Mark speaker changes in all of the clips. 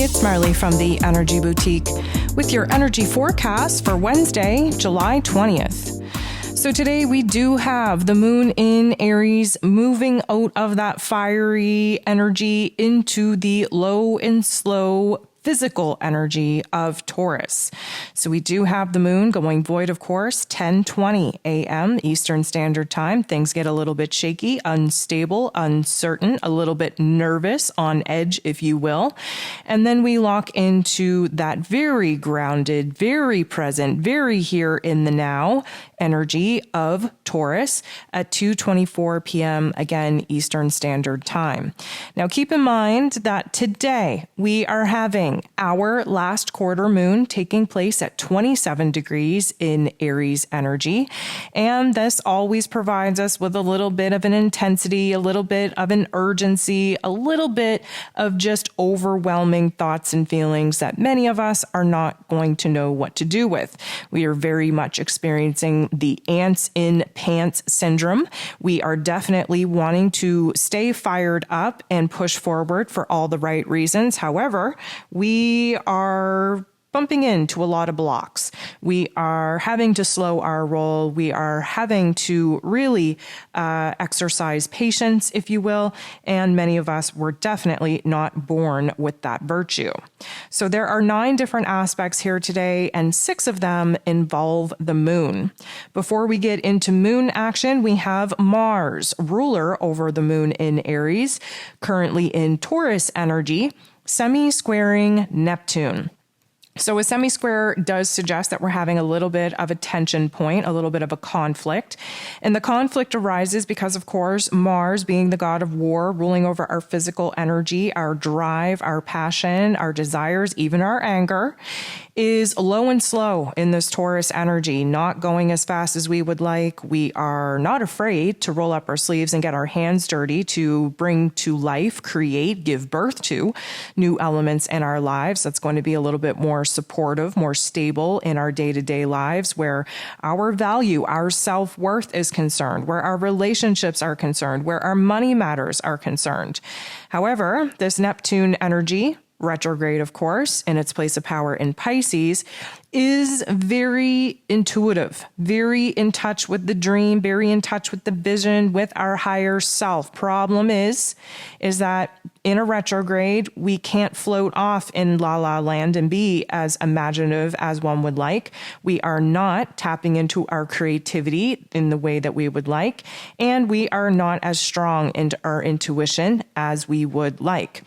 Speaker 1: it's Marley from the Energy Boutique with your energy forecast for Wednesday, July 20th. So today we do have the moon in Aries moving out of that fiery energy into the low and slow physical energy of Taurus. So we do have the moon going void, of course, 10:20 a.m. Eastern Standard Time. Things get a little bit shaky, unstable, uncertain, a little bit nervous, on edge, if you will. And then we lock into that very grounded, very present, very here in the now energy of Taurus at 2:24 p.m. again Eastern Standard Time. Now keep in mind that today we are having our last quarter moon taking place at 27 degrees in Aries energy, and this always provides us with a little bit of an intensity, a little bit of an urgency, a little bit of just overwhelming thoughts and feelings that many of us are not going to know what to do with. We are very much experiencing the ants in pants syndrome. We are definitely wanting to stay fired up and push forward for all the right reasons. However, we are bumping into a lot of blocks. We are having to slow our roll. We are having to really exercise patience, if you will, and many of us were definitely not born with that virtue. So there are 9 different aspects here today, and 6 of them involve the moon. Before we get into moon action, we have Mars, ruler over the moon in Aries, currently in Taurus energy, semi-squaring Neptune. So a semi-square does suggest that we're having a little bit of a tension point, a little bit of a conflict. And the conflict arises because, of course, Mars, being the god of war, ruling over our physical energy, our drive, our passion, our desires, even our anger, is low and slow in this Taurus energy, not going as fast as we would like. We are not afraid to roll up our sleeves and get our hands dirty to bring to life, create, give birth to new elements in our lives. That's going to be a little bit more supportive, more stable in our day-to-day lives, where our value, our self-worth is concerned, where our relationships are concerned, where our money matters are concerned. However, this Neptune energy, retrograde, of course, in its place of power in Pisces, is very intuitive, very in touch with the dream, very in touch with the vision, with our higher self. Problem is that in a retrograde, we can't float off in la la land and be as imaginative as one would like. We are not tapping into our creativity in the way that we would like, and we are not as strong in our intuition as we would like.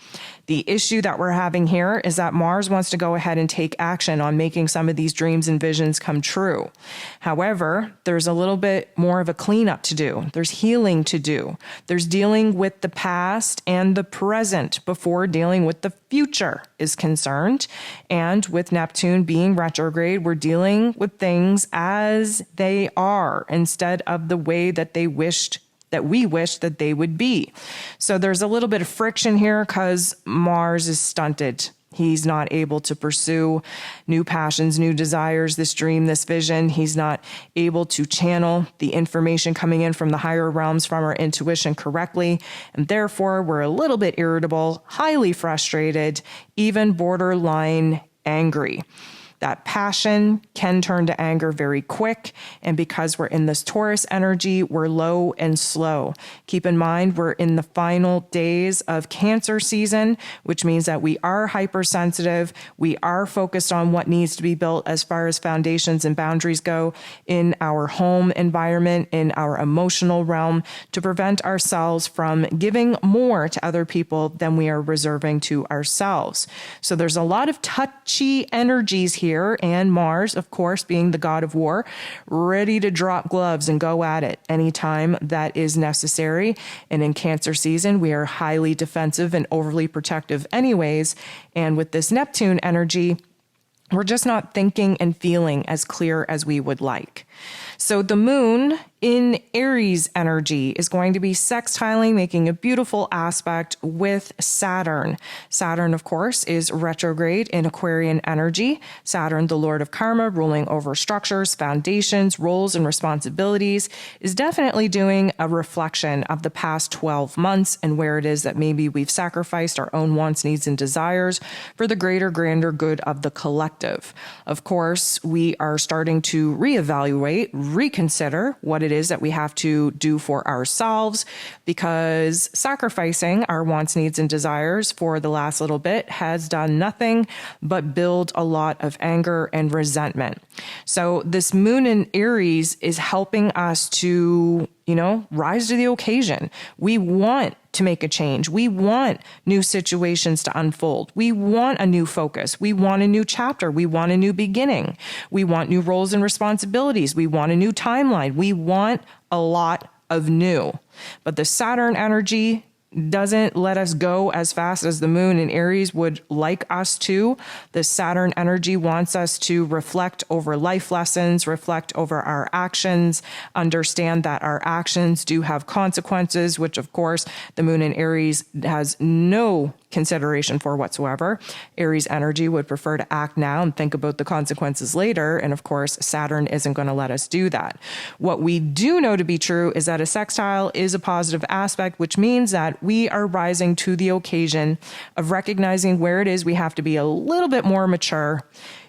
Speaker 1: The issue that we're having here is that Mars wants to go ahead and take action on making some of these dreams and visions come true. However, there's a little bit more of a cleanup to do. There's healing to do. There's dealing with the past and the present before dealing with the future is concerned. And with Neptune being retrograde, we're dealing with things as they are instead of the way that we wish that they would be. So there's a little bit of friction here because Mars is stunted. He's not able to pursue new passions, new desires, this dream, this vision. He's not able to channel the information coming in from the higher realms from our intuition correctly. And therefore, we're a little bit irritable, highly frustrated, even borderline angry. That passion can turn to anger very quick. And because we're in this Taurus energy, we're low and slow. Keep in mind, we're in the final days of Cancer season, which means that we are hypersensitive. We are focused on what needs to be built as far as foundations and boundaries go in our home environment, in our emotional realm, to prevent ourselves from giving more to other people than we are reserving to ourselves. So there's a lot of touchy energies here. And Mars, of course, being the god of war, ready to drop gloves and go at it anytime that is necessary. And in Cancer season, we are highly defensive and overly protective anyways. And with this Neptune energy, we're just not thinking and feeling as clear as we would like. So the moon in Aries energy is going to be sextiling, making a beautiful aspect with Saturn. Saturn, of course, is retrograde in Aquarian energy. Saturn, the Lord of Karma, ruling over structures, foundations, roles, and responsibilities, is definitely doing a reflection of the past 12 months and where it is that maybe we've sacrificed our own wants, needs, and desires for the greater, grander good of the collective. Of course, we are starting to reevaluate, reconsider what it is that we have to do for ourselves, because sacrificing our wants, needs, and desires for the last little bit has done nothing but build a lot of anger and resentment. So this moon in Aries is helping us to, rise to the occasion. We want to make a change. We want new situations to unfold. We want a new focus. We want a new chapter. We want a new beginning. We want new roles and responsibilities. We want a new timeline. We want a lot of new. But the Saturn energy doesn't let us go as fast as the moon in Aries would like us to. The Saturn energy wants us to reflect over life lessons, reflect over our actions, understand that our actions do have consequences, which of course the moon in Aries has no consideration for whatsoever. Aries energy would prefer to act now and think about the consequences later. And of course, Saturn isn't going to let us do that. What we do know to be true is that a sextile is a positive aspect, which means that we are rising to the occasion of recognizing where it is we have to be a little bit more mature,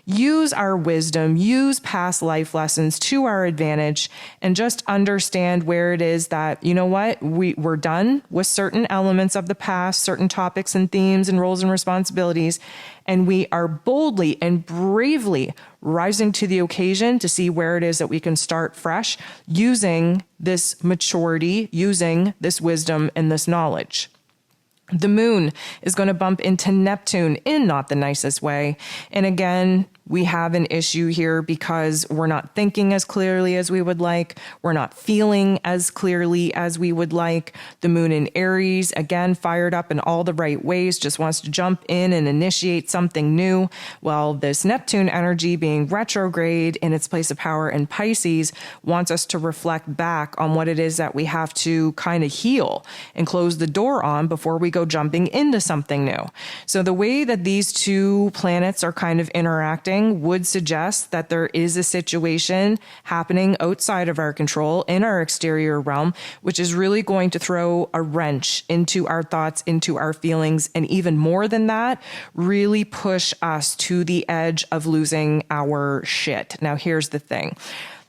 Speaker 1: use our wisdom, use past life lessons to our advantage, and just understand where it is that, we're done with certain elements of the past, certain topics and themes and roles and responsibilities, and we are boldly and bravely rising to the occasion to see where it is that we can start fresh using this maturity, using this wisdom and this knowledge. The moon is going to bump into Neptune in not the nicest way. And again, we have an issue here because we're not thinking as clearly as we would like. We're not feeling as clearly as we would like. The moon in Aries, again, fired up in all the right ways, just wants to jump in and initiate something new. Well, this Neptune energy being retrograde in its place of power in Pisces wants us to reflect back on what it is that we have to kind of heal and close the door on before we go jumping into something new. So the way that these two planets are kind of interacting would suggest that there is a situation happening outside of our control in our exterior realm, which is really going to throw a wrench into our thoughts, into our feelings, and even more than that, really push us to the edge of losing our shit. Now, here's the thing.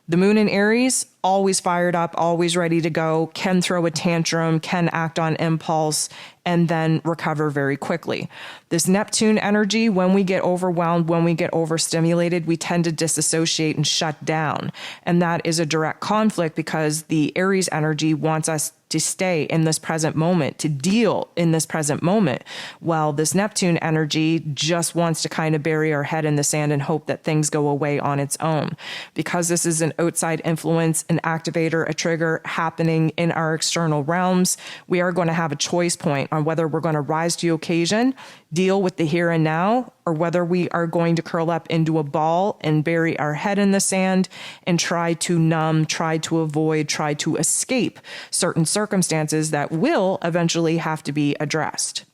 Speaker 1: The moon in Aries, always fired up, always ready to go, can throw a tantrum, can act on impulse, and then recover very quickly. This Neptune energy, when we get overwhelmed, when we get overstimulated, we tend to disassociate and shut down. And that is a direct conflict because the Aries energy wants us to stay in this present moment, to deal in this present moment, while this Neptune energy just wants to kind of bury our head in the sand and hope that things go away on its own. Because this is an outside influence, an activator, a trigger happening in our external realms, we are going to have a choice point on whether we're going to rise to the occasion, deal with the here and now, or whether we are going to curl up into a ball and bury our head in the sand and try to numb, try to avoid, try to escape certain circumstances that will eventually have to be addressed.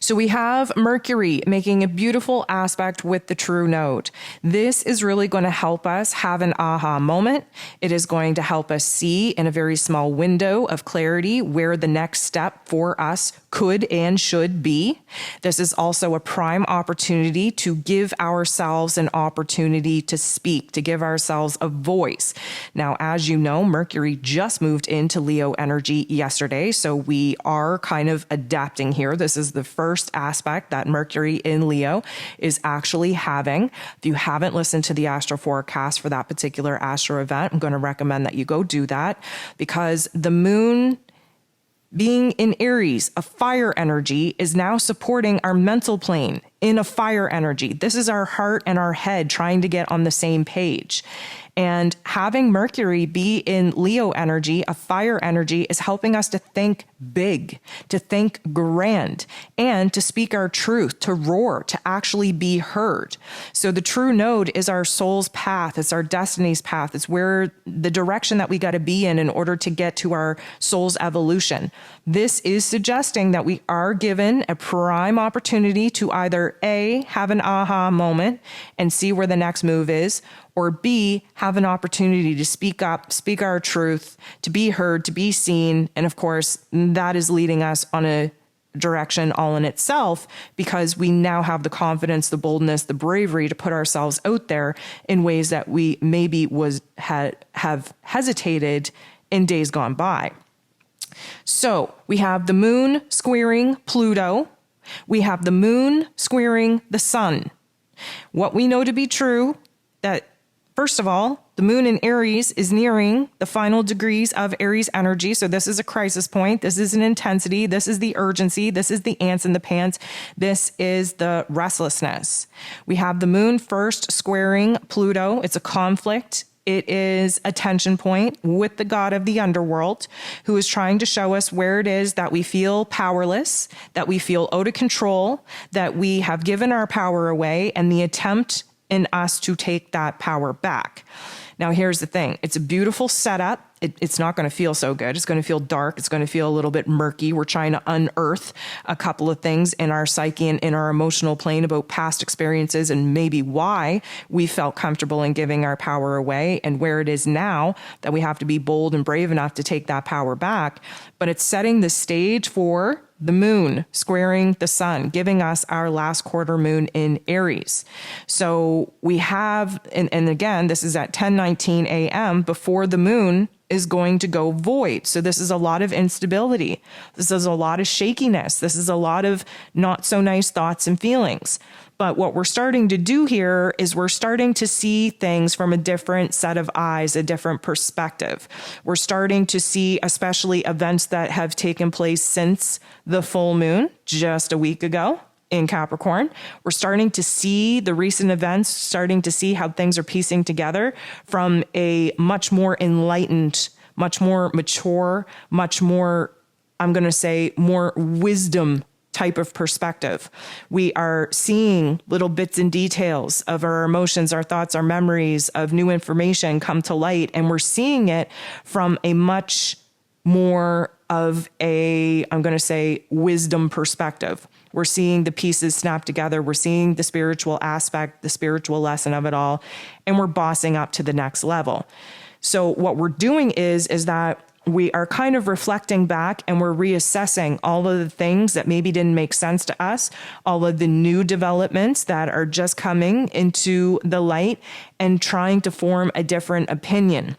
Speaker 1: So we have Mercury making a beautiful aspect with the true node. This is really going to help us have an aha moment. It is going to help us see in a very small window of clarity where the next step for us could and should be. This is also a prime opportunity to give ourselves an opportunity to speak, to give ourselves a voice. Now, as you know, Mercury just moved into Leo energy yesterday, so we are kind of adapting here. This is the first aspect that Mercury in Leo is actually having. If you haven't listened to the astro forecast for that particular astro event, I'm going to recommend that you go do that, because the moon being in Aries, a fire energy, is now supporting our mental plane in a fire energy. This is our heart and our head trying to get on the same page. And having Mercury be in Leo energy, a fire energy, is helping us to think big, to think grand, and to speak our truth, to roar, to actually be heard. So the true node is our soul's path. It's our destiny's path. It's where the direction that we got to be in order to get to our soul's evolution. This is suggesting that we are given a prime opportunity to either A, have an aha moment and see where the next move is, or B, have an opportunity to speak up, speak our truth, to be heard, to be seen. And of course, that is leading us on a direction all in itself, because we now have the confidence, the boldness, the bravery to put ourselves out there in ways that we maybe have hesitated in days gone by. So we have the moon squaring Pluto. We have the moon squaring the sun. What we know to be true, that first of all, the moon in Aries is nearing the final degrees of Aries energy. So this is a crisis point. This is an intensity. This is the urgency. This is the ants in the pants. This is the restlessness. We have the moon first squaring Pluto. It's a conflict. It is a tension point with the god of the underworld, who is trying to show us where it is that we feel powerless, that we feel out of control, that we have given our power away, and the attempt in us to take that power back. Now, here's the thing. It's a beautiful setup. It's not going to feel so good. It's going to feel dark. It's going to feel a little bit murky. We're trying to unearth a couple of things in our psyche and in our emotional plane about past experiences and maybe why we felt comfortable in giving our power away, and where it is now that we have to be bold and brave enough to take that power back. But it's setting the stage for the moon squaring the sun, giving us our last quarter moon in Aries. So we have, and again, this is at 10:19 a.m. before the moon is going to go void. So this is a lot of instability. This is a lot of shakiness. This is a lot of not so nice thoughts and feelings. But what we're starting to do here is we're starting to see things from a different set of eyes, a different perspective. We're starting to see, especially events that have taken place since the full moon just a week ago in Capricorn. We're starting to see the recent events, starting to see how things are piecing together from a much more enlightened, much more mature, much more, I'm going to say, more wisdom type of perspective. We are seeing little bits and details of our emotions, our thoughts, our memories, of new information come to light, and we're seeing it from a much more of a, I'm going to say, wisdom perspective. We're seeing the pieces snap together. We're seeing the spiritual aspect, the spiritual lesson of it all, and we're bossing up to the next level. So what we're doing is that we are kind of reflecting back, and we're reassessing all of the things that maybe didn't make sense to us, all of the new developments that are just coming into the light, and trying to form a different opinion.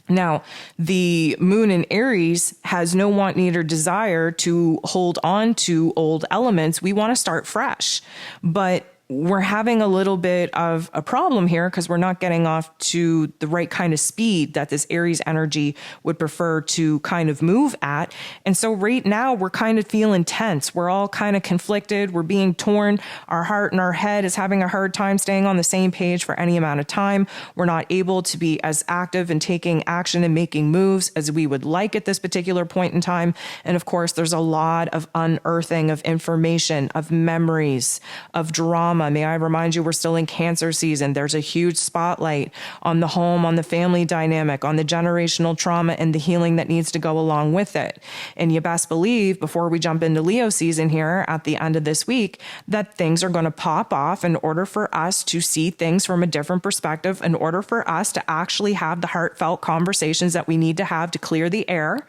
Speaker 1: Now, the moon in Aries has no want, need, or desire to hold on to old elements. We want to start fresh, but we're having a little bit of a problem here because we're not getting off to the right kind of speed that this Aries energy would prefer to kind of move at. And so right now we're kind of feeling tense. We're all kind of conflicted. We're being torn. Our heart and our head is having a hard time staying on the same page for any amount of time. We're not able to be as active in taking action and making moves as we would like at this particular point in time. And of course, there's a lot of unearthing of information, of memories, of drama. May I remind you, we're still in Cancer season. There's a huge spotlight on the home, on the family dynamic, on the generational trauma and the healing that needs to go along with it. And you best believe, before we jump into Leo season here at the end of this week, that things are going to pop off in order for us to see things from a different perspective, in order for us to actually have the heartfelt conversations that we need to have to clear the air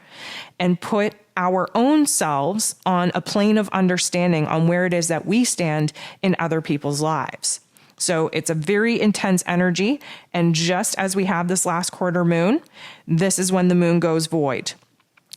Speaker 1: and put our own selves on a plane of understanding on where it is that we stand in other people's lives. So it's a very intense energy. And just as we have this last quarter moon, this is when the moon goes void.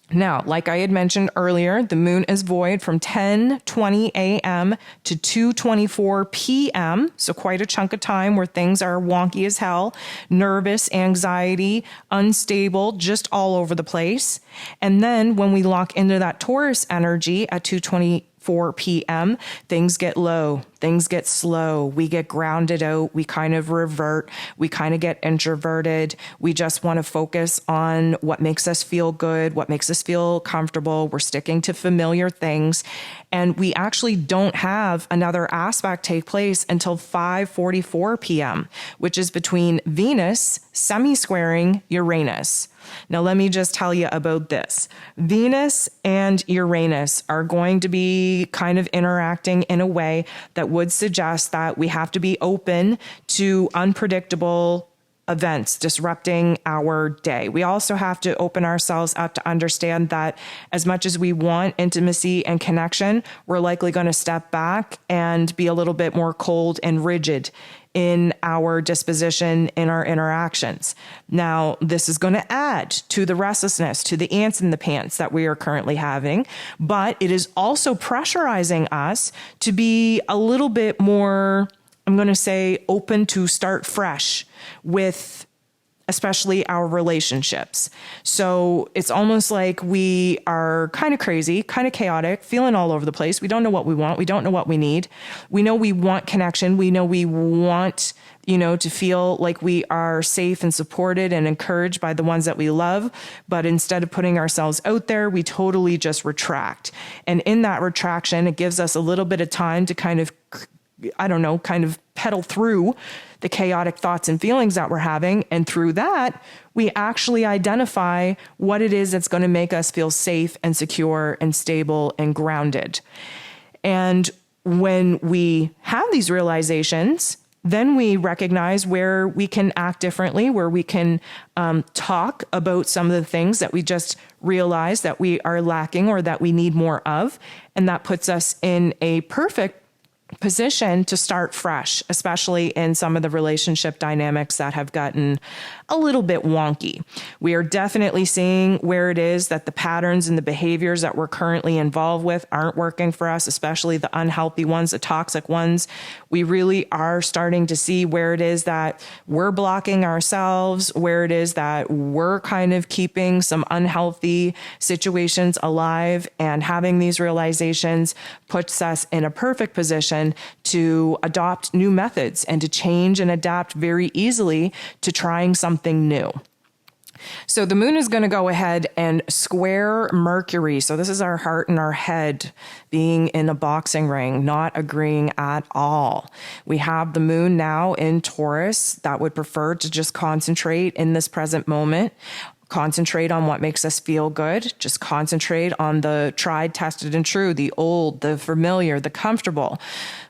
Speaker 1: Now, like I had mentioned earlier, the moon is void from 10:20 a.m. to 2:24 p.m. So quite a chunk of time where things are wonky as hell, nervous, anxiety, unstable, just all over the place. And then when we lock into that Taurus energy at 2:24 5:44 p.m., things get low, things get slow, we get grounded out, we kind of revert, we kind of get introverted. We just want to focus on what makes us feel good, what makes us feel comfortable. We're sticking to familiar things. And we actually don't have another aspect take place until 5:44 p.m., which is between Venus semi-squaring Uranus. Now, let me just tell you about this. Venus and Uranus are going to be kind of interacting in a way that would suggest that we have to be open to unpredictable events disrupting our day. We also have to open ourselves up to understand that as much as we want intimacy and connection, we're likely going to step back and be a little bit more cold and rigid in our disposition, in our interactions. Now, this is going to add to the restlessness, to the ants in the pants that we are currently having, but it is also pressurizing us to be a little bit more, I'm going to say, open to start fresh with especially our relationships. So it's almost like we are kind of crazy, kind of chaotic, feeling all over the place. We don't know what we want. We don't know what we need. We know we want connection. We know we want, to feel like we are safe and supported and encouraged by the ones that we love. But instead of putting ourselves out there, we totally just retract. And in that retraction, it gives us a little bit of time to kind of pedal through the chaotic thoughts and feelings that we're having. And through that, we actually identify what it is that's going to make us feel safe and secure and stable and grounded. And when we have these realizations, then we recognize where we can act differently, where we can talk about some of the things that we just realized that we are lacking or that we need more of. And that puts us in a perfect position to start fresh, especially in some of the relationship dynamics that have gotten a little bit wonky. We are definitely seeing where it is that the patterns and the behaviors that we're currently involved with aren't working for us, especially the unhealthy ones, the toxic ones. We really are starting to see where it is that we're blocking ourselves, where it is that we're kind of keeping some unhealthy situations alive, and having these realizations puts us in a perfect position to adopt new methods and to change and adapt very easily to trying something new. So the moon is going to go ahead and square Mercury. So this is our heart and our head being in a boxing ring, not agreeing at all. We have the moon now in Taurus that would prefer to just concentrate in this present moment. Concentrate on what makes us feel good. Just concentrate on the tried, tested, and true, the old, the familiar, the comfortable.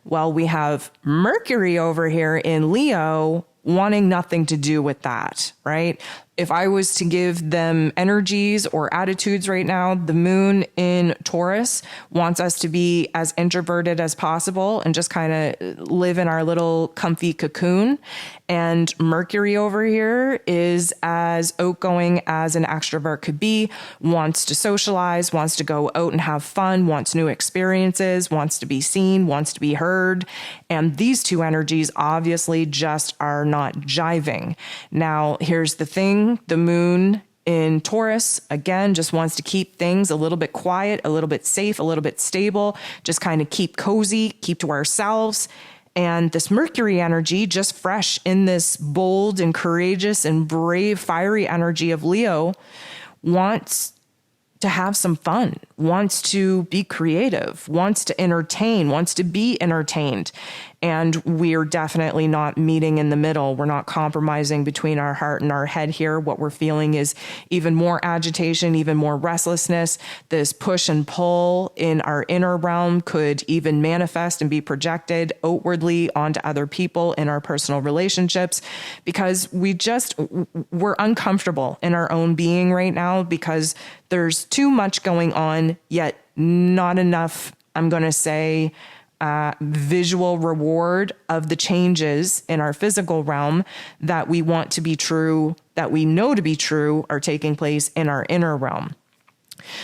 Speaker 1: Well, we have Mercury over here in Leo wanting nothing to do with that, right? If I was to give them energies or attitudes right now, the moon in Taurus wants us to be as introverted as possible and just kind of live in our little comfy cocoon. And Mercury over here is as outgoing as an extrovert could be, wants to socialize, wants to go out and have fun, wants new experiences, wants to be seen, wants to be heard. And these two energies obviously just are not jiving. Now, here's the thing. The moon in Taurus, again, just wants to keep things a little bit quiet, a little bit safe, a little bit stable, just kind of keep cozy, keep to ourselves. And this Mercury energy, just fresh in this bold and courageous and brave, fiery energy of Leo, wants to have some fun, wants to be creative, wants to entertain, wants to be entertained. And we're definitely not meeting in the middle. We're not compromising between our heart and our head here. What we're feeling is even more agitation, even more restlessness. This push and pull in our inner realm could even manifest and be projected outwardly onto other people in our personal relationships, because we're uncomfortable in our own being right now because there's too much going on, yet not enough, I'm going to say, visual reward of the changes in our physical realm that we want to be true, that we know to be true, are taking place in our inner realm.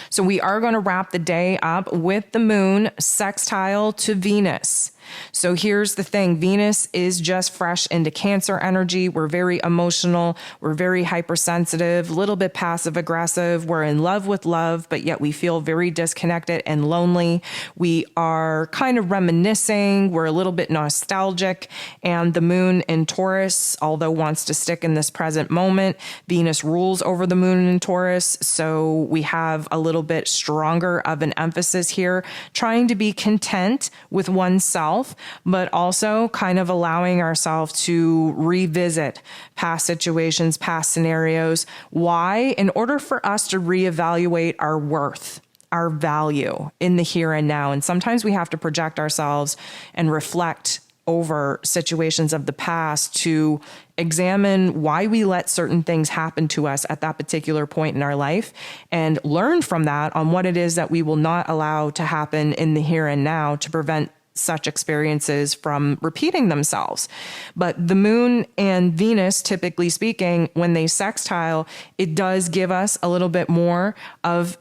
Speaker 1: So we are going to wrap the day up with the moon sextile to Venus. So here's the thing. Venus is just fresh into Cancer energy. We're very emotional. We're very hypersensitive, a little bit passive aggressive. We're in love with love, but yet we feel very disconnected and lonely. We are kind of reminiscing. We're a little bit nostalgic. And the moon in Taurus, although wants to stick in this present moment, Venus rules over the moon in Taurus. So we have a little bit stronger of an emphasis here, trying to be content with oneself, but also kind of allowing ourselves to revisit past situations, past scenarios. Why? In order for us to reevaluate our worth, our value in the here and now. And sometimes we have to project ourselves and reflect over situations of the past to examine why we let certain things happen to us at that particular point in our life and learn from that on what it is that we will not allow to happen in the here and now to prevent such experiences from repeating themselves. But the moon and Venus, typically speaking, when they sextile, it does give us a little bit more of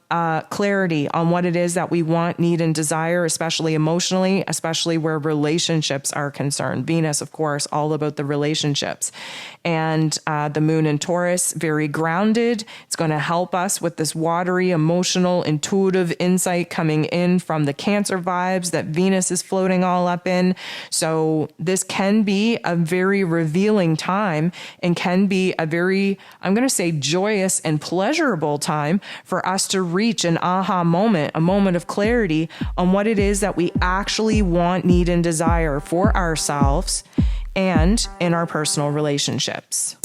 Speaker 1: clarity on what it is that we want, need, and desire, especially emotionally, especially where relationships are concerned. Venus, of course, all about the relationships. And the moon in Taurus, very grounded. It's going to help us with this watery, emotional, intuitive insight coming in from the Cancer vibes that Venus is floating all up in. So this can be a very revealing time and can be a very, I'm going to say, joyous and pleasurable time for us to reach an aha moment, a moment of clarity on what it is that we actually want, need, and desire for ourselves and in our personal relationships.